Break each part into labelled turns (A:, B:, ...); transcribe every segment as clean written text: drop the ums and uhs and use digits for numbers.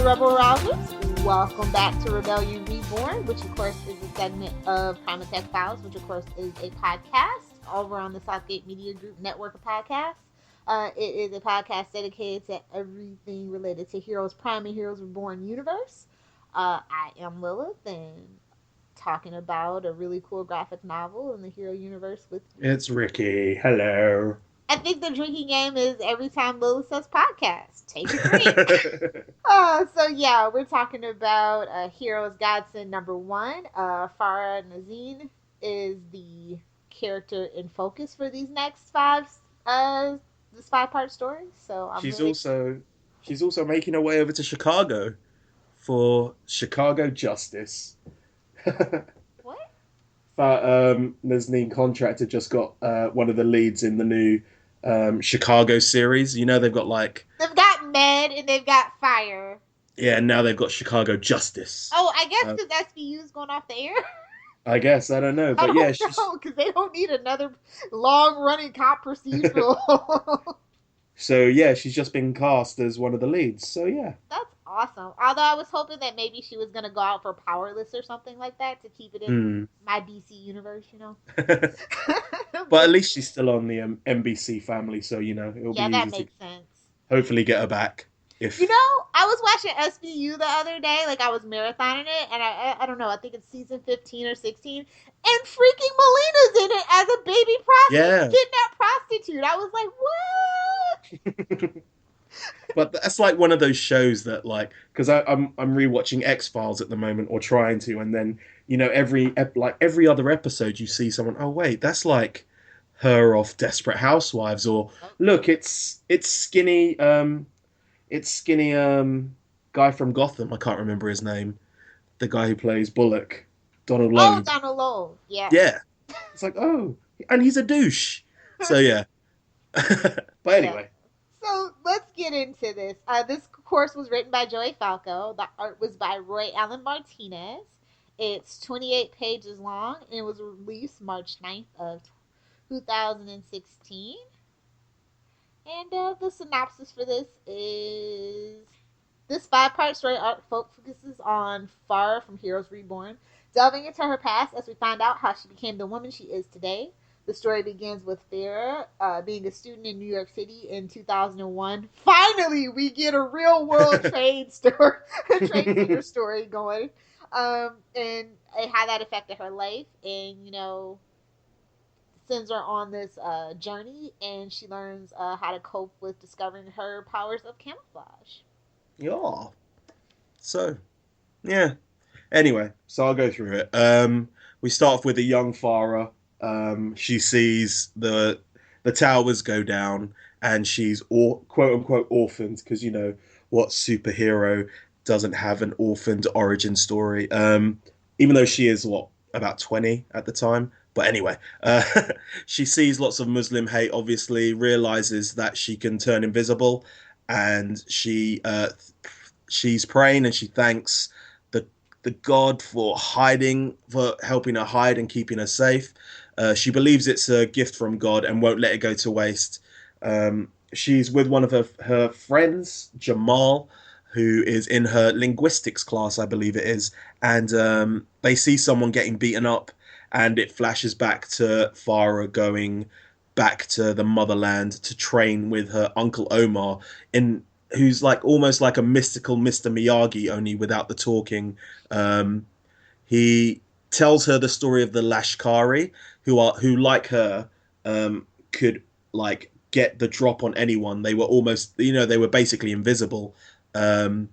A: Rebel Rousers. Welcome back to Rebellion Reborn, which of course is a segment of Primatech Files, which of course is a podcast over on the Southgate Media Group network of podcasts. It is a podcast dedicated to everything related to Heroes Prime and Heroes Reborn universe. I am Lilith, and talking about a really cool graphic novel in the hero universe with
B: you. It's Ricky. Hello.
A: I think the drinking game is every time Lilith says podcast, take a drink. So yeah, we're talking about Heroes Godsend #1. Farah Nazneen is the character in focus for these next this 5-part story. So
B: she's also making her way over to Chicago for Chicago Justice.
A: What?
B: Nazneen Contractor just got one of the leads in the new Chicago series. You know, they've got
A: Med and they've got Fire.
B: Yeah, and now they've got Chicago Justice.
A: Oh, I guess because SVU's going off the air.
B: I guess, I don't know, but
A: because they don't need another long-running cop procedural.
B: So yeah, she's just been cast as one of the leads. So yeah,
A: that's awesome. Although I was hoping that maybe she was gonna go out for Powerless or something like that to keep it in my DC universe, you know.
B: But at least she's still on the NBC family, so you know it'll be easy
A: that makes sense.
B: Hopefully, get her back.
A: I was watching SVU the other day, like I was marathoning it, and I don't know, I think it's season 15 or 16, and freaking Melina's in it as a baby kidnapped prostitute. I was like, what?
B: But that's like one of those shows that, like, because I'm rewatching X-Files at the moment, or trying to, and then you know every other episode you see someone, oh wait, that's like her off Desperate Housewives, or look, it's skinny. It's skinny guy from Gotham. I can't remember his name. The guy who plays Bullock, Donald Logue.
A: Oh, Donald Logue. Yeah.
B: Yeah. It's like, oh, and he's a douche. So yeah. But anyway.
A: So let's get into this. This course was written by Joey Falco. The art was by Roy Allen Martinez. It's 28 pages long, and it was released March 9th of 2016. And the synopsis for this is... This 5-part story arc focuses on Farah from Heroes Reborn, delving into her past as we find out how she became the woman she is today. The story begins with Farah being a student in New York City in 2001. Finally, we get a real-world trade sector story going. And how that affected her life. And, you know... sends her on this journey, and she learns how to cope with discovering her powers of camouflage.
B: Yeah. So, yeah. Anyway, so I'll go through it. We start off with a young Farah. She sees the towers go down, and she's quote unquote orphaned, because you know what superhero doesn't have an orphaned origin story. Even though she is about 20 at the time. But anyway, she sees lots of Muslim hate, obviously, realizes that she can turn invisible, and she's praying, and she thanks the God for helping her hide and keeping her safe. She believes it's a gift from God and won't let it go to waste. She's with one of her friends, Jamal, who is in her linguistics class, I believe it is, and they see someone getting beaten up. And it flashes back to Farah going back to the motherland to train with her uncle Omar, who's like almost like a mystical Mr. Miyagi, only without the talking. He tells her the story of the Lashkari, who like her could like get the drop on anyone. They were almost, they were basically invisible. And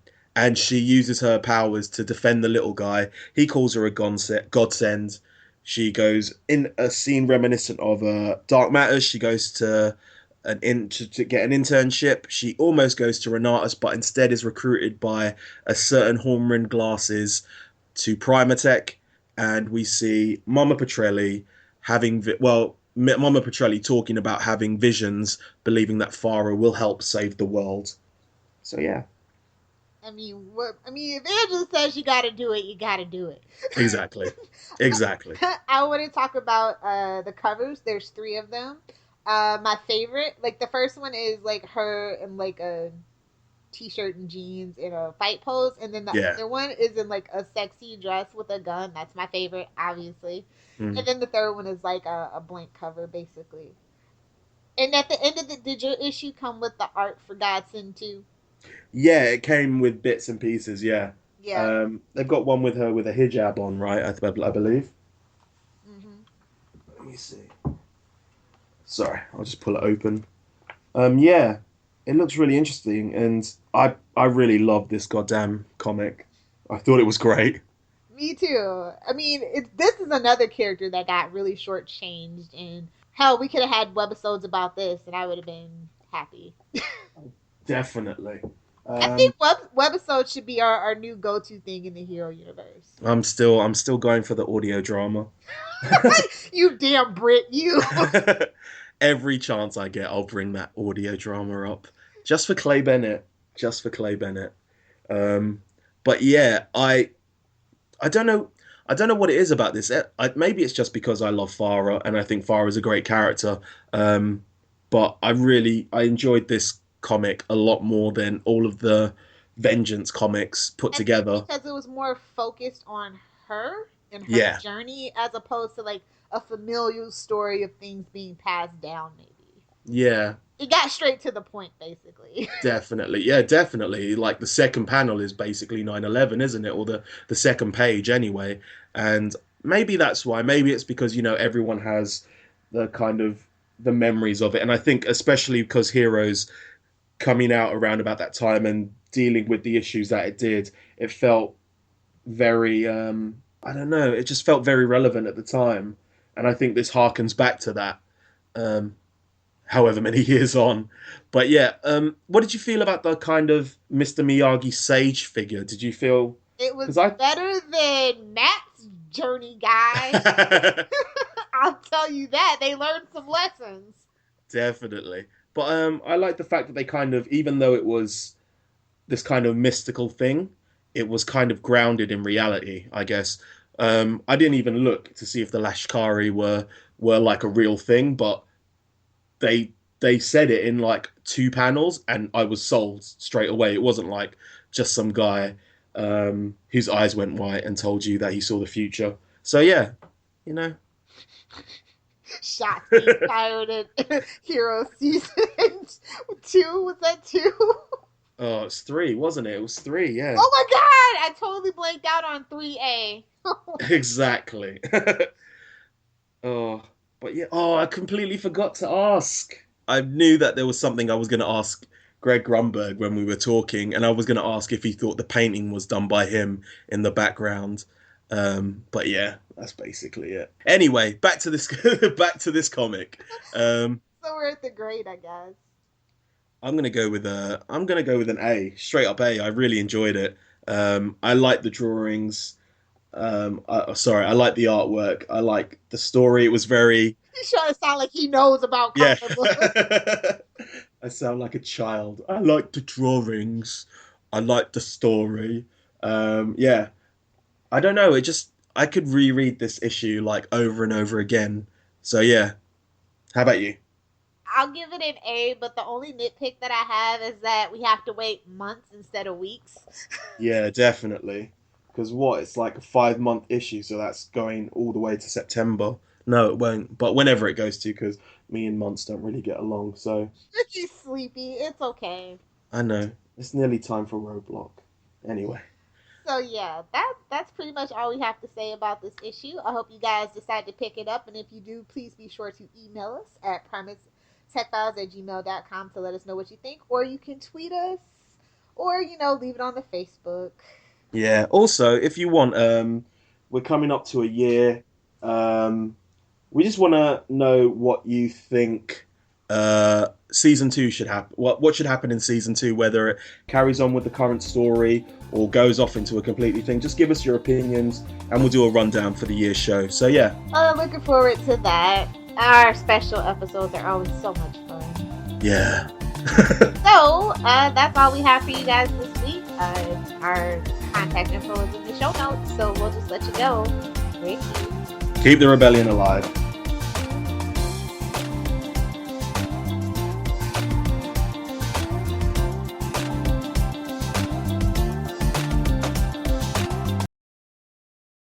B: she uses her powers to defend the little guy. He calls her a godsend. She goes in a scene reminiscent of Dark Matters. She goes to get an internship. She almost goes to Renatus, but instead is recruited by a certain Hormone Glasses to Primatech. And we see Mama Petrelli Mama Petrelli talking about having visions, believing that Farah will help save the world. So yeah.
A: If Angela says you got to do it, you got to do it.
B: Exactly.
A: I want to talk about the covers. There's 3 of them. My favorite, like the first one is like her in like a t-shirt and jeans in a fight pose, and then the
B: Yeah.
A: other one is in like a sexy dress with a gun. That's my favorite, obviously. And
B: Mm.
A: then the third one is like a blank cover, basically. And at the end of the did your issue come with the art for Godsend too?
B: Yeah, it came with bits and pieces. Yeah.
A: Yeah.
B: They've got one with her with a hijab on, right? I believe.
A: Hmm.
B: Let me see. Sorry, I'll just pull it open. Yeah, it looks really interesting, and I really love this goddamn comic. I thought it was great.
A: Me too. I mean, this is another character that got really shortchanged, and hell, we could have had webisodes about this, and I would have been happy.
B: Definitely.
A: I
B: Um,
A: think webisodes should be our new go-to thing in the hero universe.
B: I'm still going for the audio drama.
A: You damn Brit, you.
B: Every chance I get, I'll bring that audio drama up, just for Clay Bennett. Just for Clay Bennett. Um, but yeah, I don't know. I don't know what it is about this. Maybe it's just because I love Farah and I think Farah is a great character. Um, but I enjoyed this comic a lot more than all of the Vengeance comics put
A: I think
B: together.
A: because it was more focused on her and her
B: Yeah,
A: journey as opposed to like a familial story of things being passed down, maybe.
B: yeah,
A: It got straight to the point, basically.
B: definitely. Yeah, definitely. Like the second panel is basically 9/11, isn't it? Or the second page anyway. And maybe that's why. Maybe it's because, everyone has the kind of the memories of it. And I think especially because Heroes coming out around about that time and dealing with the issues that it did, it felt very I don't know, it just felt very relevant at the time. And I think this harkens back to that. Um however many years on. But yeah, what did you feel about the kind of Mr. Miyagi sage figure? Did you feel
A: It was
B: because I
A: better than Matt's journey guy. I'll tell you that. They learned some lessons.
B: definitely. But I like the fact that they kind of, even though it was this kind of mystical thing, it was kind of grounded in reality, I guess. I didn't even look to see if the Lashkari were like a real thing, but they they said it in like two panels, and I was sold straight away. It wasn't like just some guy whose eyes went white and told you that he saw the future. So yeah, you know.
A: Shots being fired at Hero season 2. Was that 2?
B: Oh, it's three, wasn't it? It was three, yeah.
A: Oh my god! I totally blanked out on 3A.
B: Exactly. Oh, but yeah. Oh, I completely forgot to ask. I knew that there was something I was going to ask Greg Grunberg when we were talking, and I was going to ask if he thought the painting was done by him in the background. But yeah, that's basically it. Anyway, back to this back to this comic.
A: So we're at the grade, I guess.
B: I'm gonna go with an A, straight up A. I really enjoyed it. I like the drawings. Sorry, I like the artwork. I like the story. It was very
A: He's trying to sound like he knows about
B: yeah.
A: comic books.
B: I sound like a child. I like the drawings. I like the story. Yeah. I don't know. I could reread this issue like over and over again. So yeah. How about you?
A: I'll give it an A, but the only nitpick that I have is that we have to wait months instead of weeks.
B: Yeah, definitely. Because what? It's like a 5 month issue, so that's going all the way to September. No, it won't. But whenever it goes to, because me and months don't really get along. So
A: He's sleepy. It's okay.
B: I know it's nearly time for Roadblock. Anyway,
A: So yeah, that's pretty much all we have to say about this issue. I hope you guys decide to pick it up, and if you do, please be sure to email us at primusetechfiles@gmail.com to let us know what you think, or you can tweet us, or leave it on the Facebook.
B: yeah. Also, if you want, we're coming up to a year. We just want to know what you think. Season two should happen. What should happen in season two? Whether it carries on with the current story or goes off into a completely thing. Just give us your opinions, and we'll do a rundown for the year's show. So yeah.
A: Looking forward to that. Our special episodes are always so much fun.
B: Yeah.
A: So that's all we have for you guys this week. Our contact info is in the show notes, so we'll just let you go. Ricky.
B: Keep the rebellion alive.